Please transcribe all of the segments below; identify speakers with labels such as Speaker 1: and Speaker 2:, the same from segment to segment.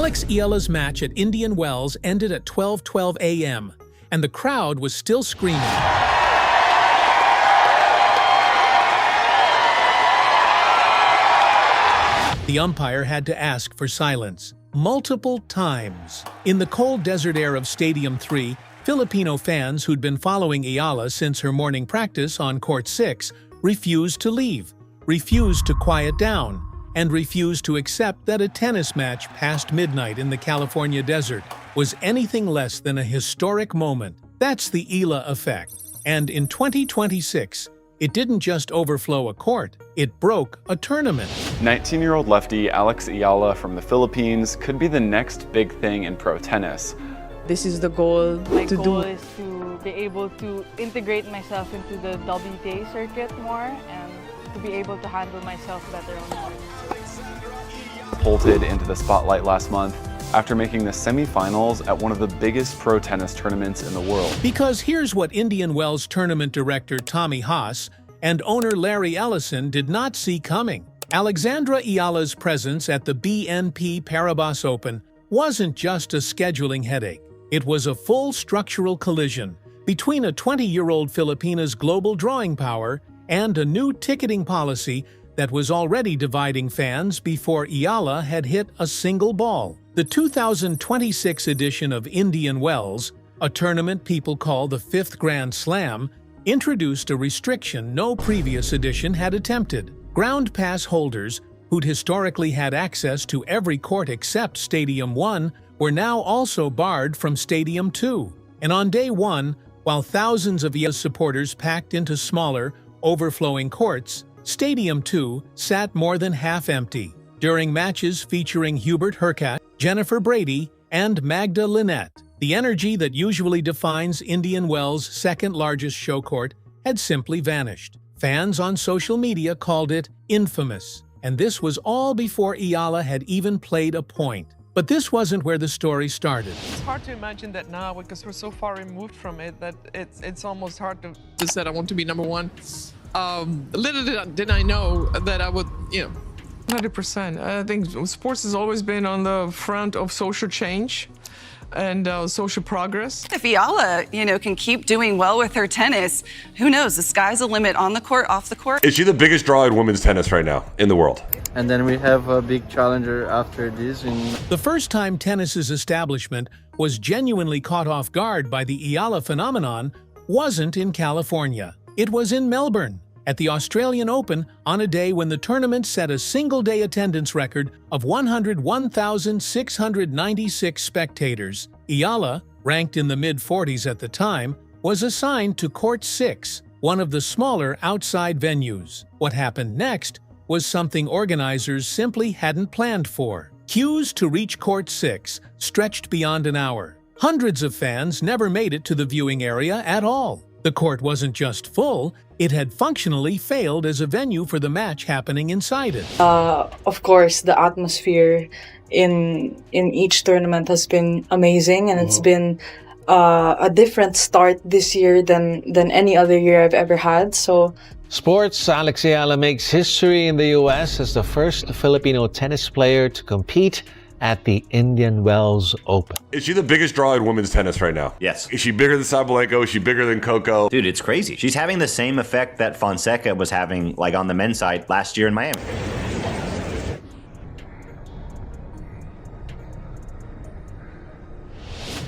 Speaker 1: Eala's match at Indian Wells ended at 12:12 a.m., and the crowd was still screaming. The umpire had to ask for silence multiple times. In the cold desert air of Stadium 3, Filipino fans who'd been following Eala since her morning practice on Court 6 refused to leave, refused to quiet down, and refused to accept that a tennis match past midnight in the California desert was anything less than a historic moment. That's the Eala Effect. And in 2026, it didn't just overflow a court, it broke a tournament.
Speaker 2: 19-year-old lefty Alex Eala from the Philippines could be the next big thing in pro tennis.
Speaker 3: This is the goal.
Speaker 4: My goal is to be able to integrate myself into the WTA circuit more and to be able to handle myself better on court.
Speaker 2: Bolted into the spotlight last month after making the semifinals at one of the biggest pro tennis tournaments in the world.
Speaker 1: Because here's what Indian Wells tournament director Tommy Haas and owner Larry Ellison did not see coming. Alexandra Eala's presence at the BNP Paribas Open wasn't just a scheduling headache. It was a full structural collision between a 20-year-old Filipina's global drawing power and a new ticketing policy that was already dividing fans before Eala had hit a single ball. The 2026 edition of Indian Wells, a tournament people call the Fifth Grand Slam, introduced a restriction no previous edition had attempted. Ground pass holders, who'd historically had access to every court except Stadium 1, were now also barred from Stadium 2. And on day 1, while thousands of Eala's supporters packed into smaller, overflowing courts, Stadium 2 sat more than half empty. During matches featuring Hubert Hurkacz, Jennifer Brady, and Magda Linette, the energy that usually defines Indian Wells' second-largest show court had simply vanished. Fans on social media called it infamous, and this was all before Eala had even played a point. But this wasn't where the story started.
Speaker 5: It's hard to imagine that now because we're so far removed from it that it's almost hard to just say I want to be number one. Little did I know that I would, 100%. I think sports has always been on the front of social change and social progress.
Speaker 6: If Eala, can keep doing well with her tennis, who knows? The sky's the limit on the court, off the court.
Speaker 7: Is she the biggest draw in women's tennis right now in the world?
Speaker 8: And then we have a big challenger after this.
Speaker 1: The first time tennis's establishment was genuinely caught off guard by the Eala phenomenon wasn't in California. It was in Melbourne, at the Australian Open, on a day when the tournament set a single-day attendance record of 101,696 spectators. Eala, ranked in the mid-40s at the time, was assigned to Court 6, one of the smaller outside venues. What happened next was something organizers simply hadn't planned for. Queues to reach Court 6 stretched beyond an hour. Hundreds of fans never made it to the viewing area at all. The court wasn't just full, it had functionally failed as a venue for the match happening inside it.
Speaker 3: Of course, the atmosphere in each tournament has been amazing, and it's been a different start this year than any other year I've ever had. So,
Speaker 9: sports, Alex Eala makes history in the US as the first Filipino tennis player to compete at the Indian Wells Open.
Speaker 7: Is she the biggest draw in women's tennis right now?
Speaker 10: Yes.
Speaker 7: Is she bigger than Sabalenka? Is she bigger than Coco?
Speaker 10: Dude, it's crazy. She's having the same effect that Fonseca was having on the men's side last year in Miami.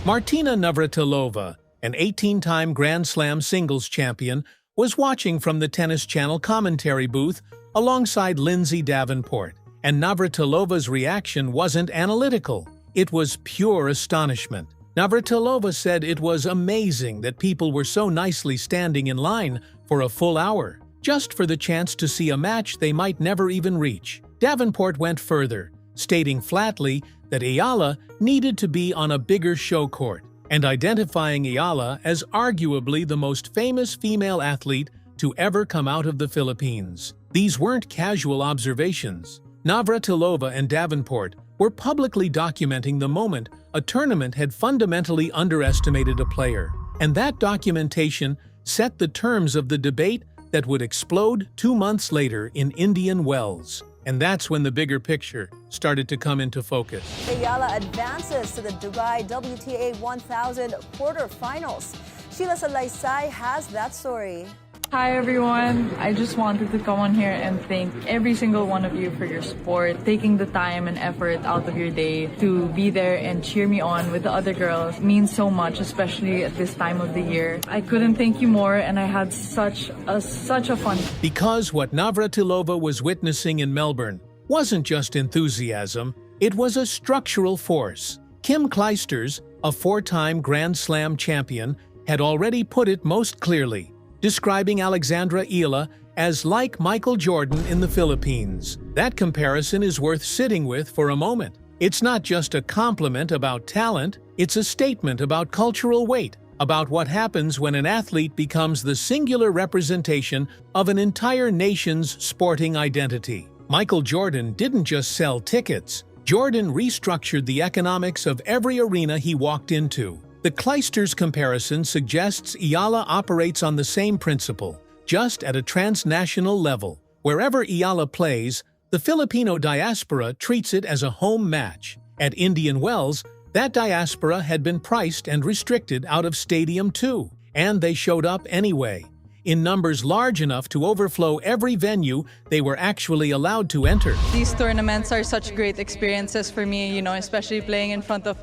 Speaker 1: Martina Navratilova, an 18-time Grand Slam singles champion, was watching from the Tennis Channel commentary booth alongside Lindsay Davenport. And Navratilova's reaction wasn't analytical. It was pure astonishment. Navratilova said it was amazing that people were so nicely standing in line for a full hour, just for the chance to see a match they might never even reach. Davenport went further, stating flatly that Eala needed to be on a bigger show court, and identifying Eala as arguably the most famous female athlete to ever come out of the Philippines. These weren't casual observations. Navratilova and Davenport were publicly documenting the moment a tournament had fundamentally underestimated a player, and that documentation set the terms of the debate that would explode 2 months later in Indian Wells. And that's when the bigger picture started to come into focus.
Speaker 11: Eala advances to the Dubai WTA 1000 quarterfinals. Sheila Salaysay has that story.
Speaker 4: Hi everyone, I just wanted to come on here and thank every single one of you for your support, taking the time and effort out of your day to be there and cheer me on with the other girls. It means so much, especially at this time of the year. I couldn't thank you more, and I had such a fun.
Speaker 1: Because what Navratilova was witnessing in Melbourne wasn't just enthusiasm, it was a structural force. Kim Clijsters, a four-time Grand Slam champion, had already put it most clearly, describing Alexandra Eala as like Michael Jordan in the Philippines. That comparison is worth sitting with for a moment. It's not just a compliment about talent, it's a statement about cultural weight, about what happens when an athlete becomes the singular representation of an entire nation's sporting identity. Michael Jordan didn't just sell tickets. Jordan restructured the economics of every arena he walked into. The Clijsters comparison suggests Eala operates on the same principle, just at a transnational level. Wherever Eala plays, the Filipino diaspora treats it as a home match. At Indian Wells, that diaspora had been priced and restricted out of Stadium 2, and they showed up anyway, in numbers large enough to overflow every venue they were actually allowed to enter.
Speaker 4: These tournaments are such great experiences for me, especially playing in front of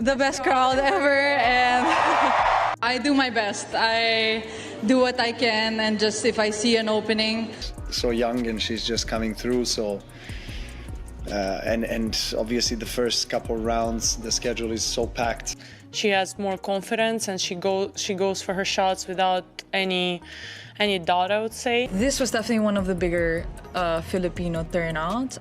Speaker 4: the best crowd ever, and I do my best. I do what I can, and just if I see an opening.
Speaker 12: So young, and she's just coming through, so and obviously the first couple rounds the schedule is so packed.
Speaker 13: She has more confidence, and she goes for her shots without any doubt, I would say.
Speaker 4: This was definitely one of the bigger Filipino turnouts.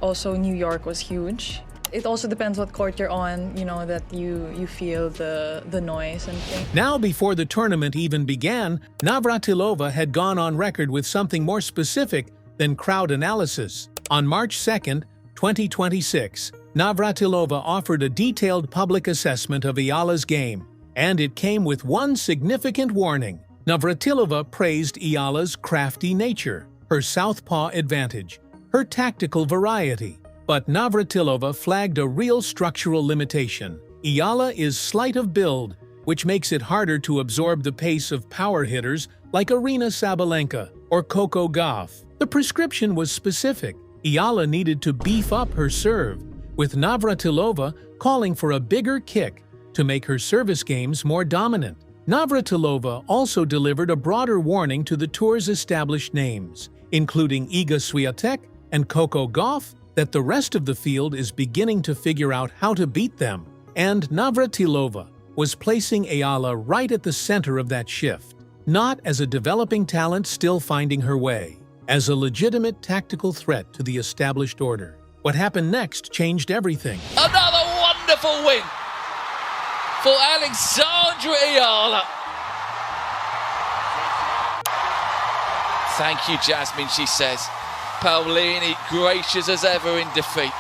Speaker 4: Also New York was huge. It also depends what court you're on, that you feel the noise and things.
Speaker 1: Now, before the tournament even began, Navratilova had gone on record with something more specific than crowd analysis. On March 2nd, 2026, Navratilova offered a detailed public assessment of Eala's game, and it came with one significant warning. Navratilova praised Eala's crafty nature, her southpaw advantage, her tactical variety. But Navratilova flagged a real structural limitation. Eala is slight of build, which makes it harder to absorb the pace of power hitters like Aryna Sabalenka or Coco Gauff. The prescription was specific. Eala needed to beef up her serve, with Navratilova calling for a bigger kick to make her service games more dominant. Navratilova also delivered a broader warning to the tour's established names, including Iga Swiatek and Coco Gauff, that the rest of the field is beginning to figure out how to beat them. And Navratilova was placing Eala right at the center of that shift, not as a developing talent still finding her way, as a legitimate tactical threat to the established order. What happened next changed everything.
Speaker 14: Another wonderful win for Alexandra Eala. Thank you, Jasmine, she says. Paolini gracious as ever in defeat.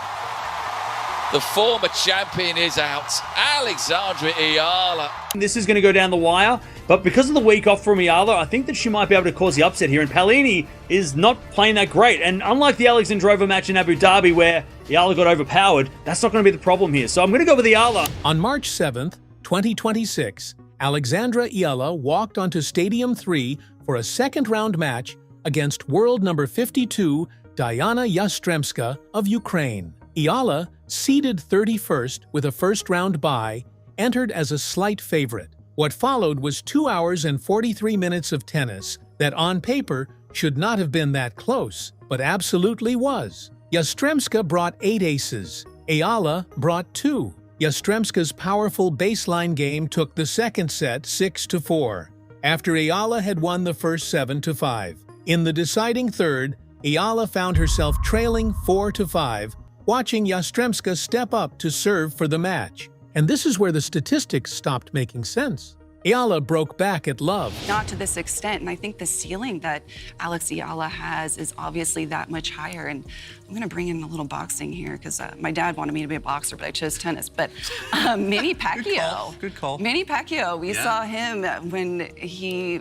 Speaker 14: The former champion is out. Alexandra Eala.
Speaker 15: This is going to go down the wire, but because of the week off from Eala, I think that she might be able to cause the upset here. And Paolini is not playing that great. And unlike the Alexandrova match in Abu Dhabi where Eala got overpowered, that's not going to be the problem here. So I'm going to go with Eala.
Speaker 1: On March 7th, 2026, Alexandra Eala walked onto Stadium 3 for a second-round match against world number 52, Diana Yastremska of Ukraine. Eala, seeded 31st with a first-round bye, entered as a slight favorite. What followed was 2 hours and 43 minutes of tennis that on paper should not have been that close, but absolutely was. Yastremska brought 8 aces. Eala brought 2. Yastremska's powerful baseline game took the second set 6-4, after Eala had won the first 7-5. In the deciding third, Eala found herself trailing 4-5, watching Yastremska step up to serve for the match. And this is where the statistics stopped making sense. Eala broke back at love.
Speaker 6: Not to this extent, and I think the ceiling that Alex Eala has is obviously that much higher. And I'm going to bring in a little boxing here because my dad wanted me to be a boxer, but I chose tennis. But Manny Pacquiao.
Speaker 16: Good call.
Speaker 6: Manny Pacquiao, we saw him when he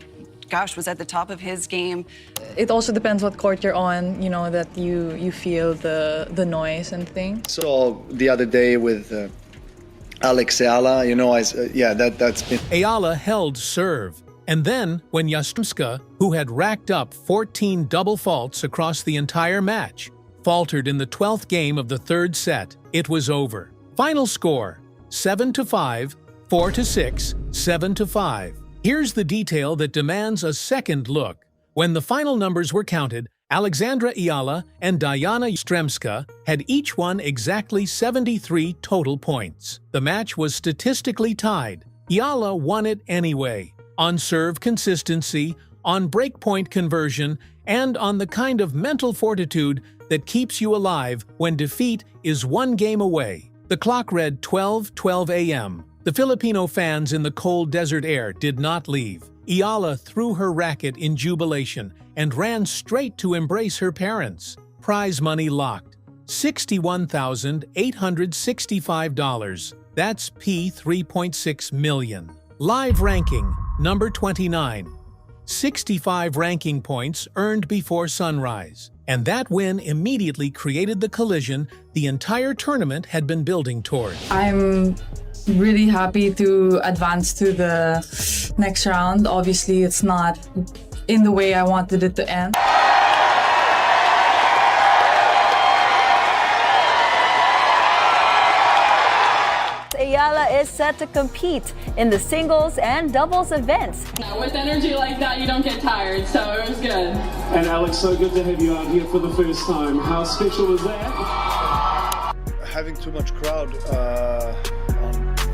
Speaker 6: gosh, was at the top of his game.
Speaker 4: It also depends what court you're on, you know, that you feel the noise and things.
Speaker 12: So the other day with Alex Eala, you know, that's been...
Speaker 1: Eala held serve. And then, when Yastremska, who had racked up 14 double faults across the entire match, faltered in the 12th game of the third set, it was over. Final score, 7-5, 4-6, 7-5. Here's the detail that demands a second look. When the final numbers were counted, Alexandra Eala and Diana Yastremska had each won exactly 73 total points. The match was statistically tied. Eala won it anyway, on serve consistency, on breakpoint conversion, and on the kind of mental fortitude that keeps you alive when defeat is one game away. The clock read 12:12 a.m. The Filipino fans in the cold desert air did not leave. Eala threw her racket in jubilation and ran straight to embrace her parents. Prize money locked, $61,865. That's P3.6 million. Live ranking, number 29. 65 ranking points earned before sunrise. And that win immediately created the collision the entire tournament had been building toward.
Speaker 4: I'm really happy to advance to the next round. Obviously, it's not in the way I wanted it to end.
Speaker 11: Eala is set to compete in the singles and doubles events.
Speaker 16: With energy like that, you don't get tired, so it was good.
Speaker 17: And Alex, so good to have you out here for the first time. How special was that?
Speaker 12: Having too much crowd on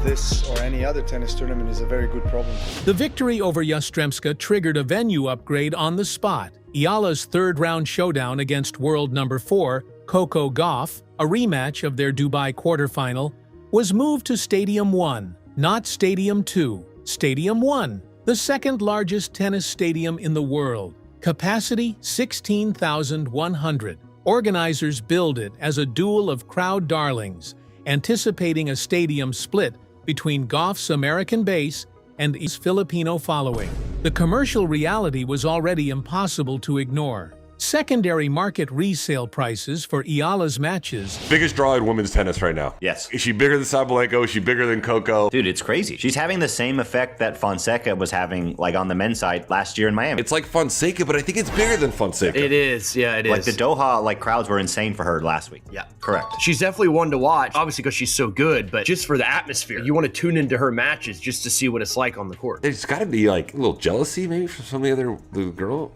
Speaker 12: this or any other tennis tournament is a very good problem.
Speaker 1: The victory over Yastremska triggered a venue upgrade on the spot. Eala's third-round showdown against world number 4, Coco Gauff, a rematch of their Dubai quarterfinal, was moved to Stadium 1, not Stadium 2. Stadium 1, the second largest tennis stadium in the world. Capacity 16,100. Organizers billed it as a duel of crowd darlings, anticipating a stadium split between Gauff's American base and his Filipino following. The commercial reality was already impossible to ignore. Secondary market resale prices for Eala's matches.
Speaker 7: Biggest draw in women's tennis right now.
Speaker 10: Yes.
Speaker 7: Is she bigger than Sabalenka? Is she bigger than Coco?
Speaker 10: Dude, it's crazy. She's having the same effect that Fonseca was having, like, on the men's side last year in Miami.
Speaker 7: It's like Fonseca, but I think it's bigger than Fonseca.
Speaker 18: It is, yeah, it is.
Speaker 10: Like, the Doha, like, crowds were insane for her last week.
Speaker 18: Yeah.
Speaker 10: Correct.
Speaker 18: She's definitely one to watch, obviously because she's so good, but just for the atmosphere. You want to tune into her matches just to see what it's like on the court.
Speaker 7: There's got to be, like, a little jealousy maybe from some of the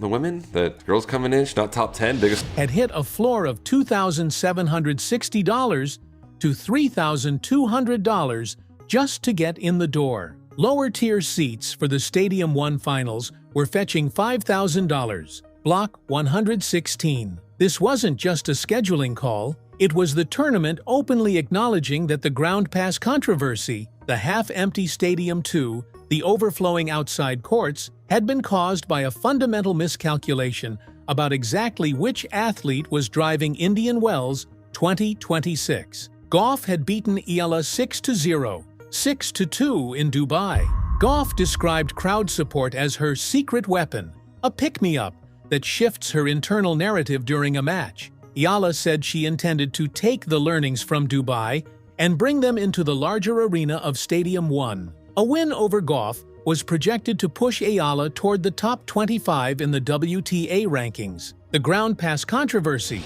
Speaker 7: women. That girls coming in, she's not top 10, biggest.
Speaker 1: Had hit a floor of $2,760 to $3,200 just to get in the door. Lower-tier seats for the Stadium 1 finals were fetching $5,000, block 116. This wasn't just a scheduling call, it was the tournament openly acknowledging that the ground pass controversy, the half-empty Stadium 2, the overflowing outside courts, had been caused by a fundamental miscalculation about exactly which athlete was driving Indian Wells 2026. Gauff had beaten Eala 6-0, 6-2 in Dubai. Gauff described crowd support as her secret weapon, a pick-me-up that shifts her internal narrative during a match. Eala said she intended to take the learnings from Dubai and bring them into the larger arena of Stadium 1. A win over Gauff was projected to push Eala toward the top 25 in the WTA rankings. The ground pass controversy.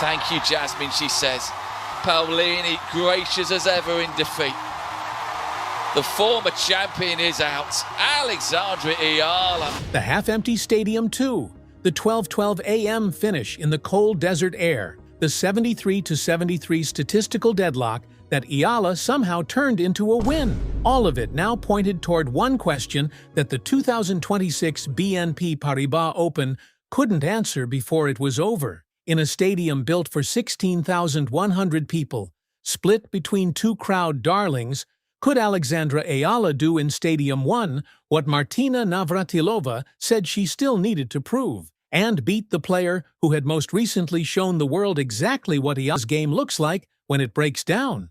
Speaker 14: Thank you, Jasmine, she says. Paolini gracious as ever in defeat. The former champion is out. Alexandra Eala.
Speaker 1: The half-empty Stadium 2. The 12:12 a.m. finish in the cold desert air. The 73-73 statistical deadlock that Eala somehow turned into a win. All of it now pointed toward one question that the 2026 BNP Paribas Open couldn't answer before it was over. In a stadium built for 16,100 people, split between two crowd darlings, could Alexandra Eala do in Stadium 1 what Martina Navratilova said she still needed to prove, and beat the player who had most recently shown the world exactly what Eala's game looks like when it breaks down?